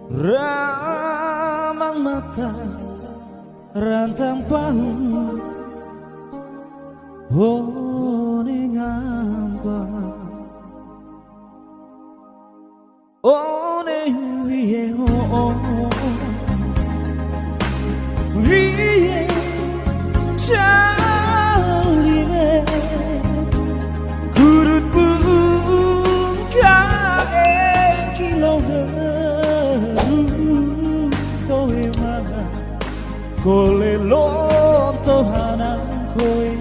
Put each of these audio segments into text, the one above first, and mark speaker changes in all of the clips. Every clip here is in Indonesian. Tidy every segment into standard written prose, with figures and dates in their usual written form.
Speaker 1: Ramang mata rantang pahu ningamba wiye wiye chaline kurut bunga Kole lonto hanang koe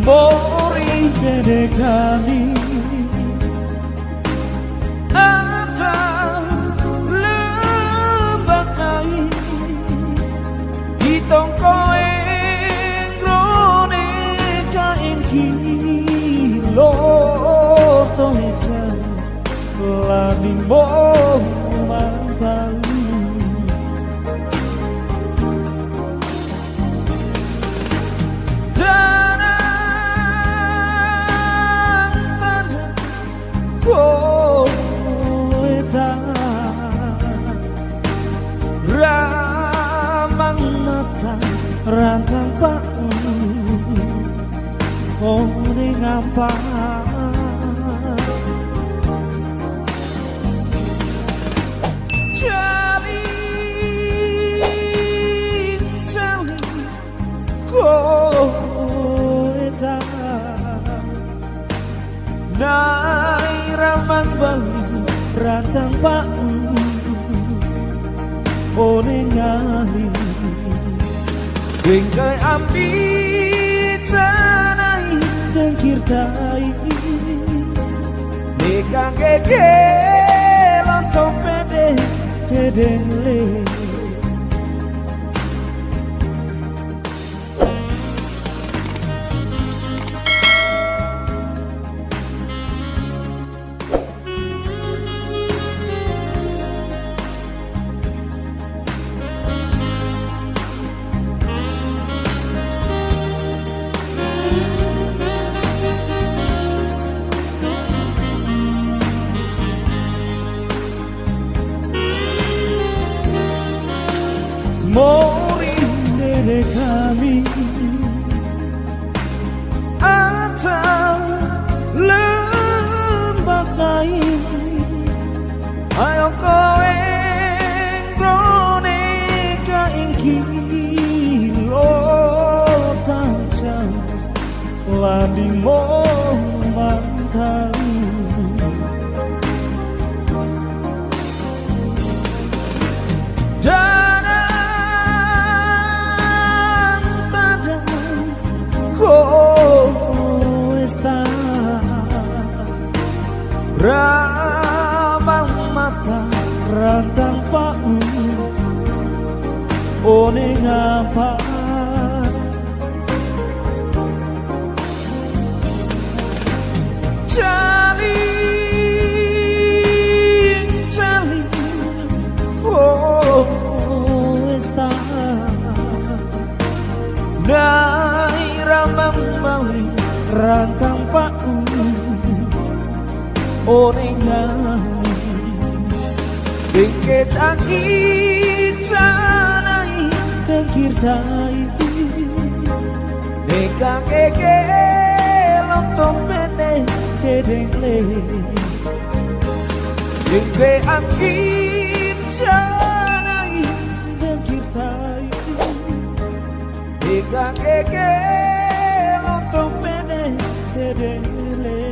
Speaker 1: Mori dede kami Ata lembak nai Hitong koe ngrone kain kilo Tohe jan laning mo mantang Ramang mata rantang paku ningamba Jaling koe Nai ramang bali rantang paku ningali Bengkai ambi tanai dengkir tai Nekang keke lontong pede kedeng le Mori dede kami Atau lembak lain Ayo kowe ngrone kain kilo tajam Landing mo mantau Ramang mata rantang paku ningamba Jaling Nai ramang bali rantang paku ningali Bengke tangi tanai dengkir tai Nekang keke lontong pede dedeng le Bengke angin tanai dengkir tai Nekang keke lontong pede dedeng le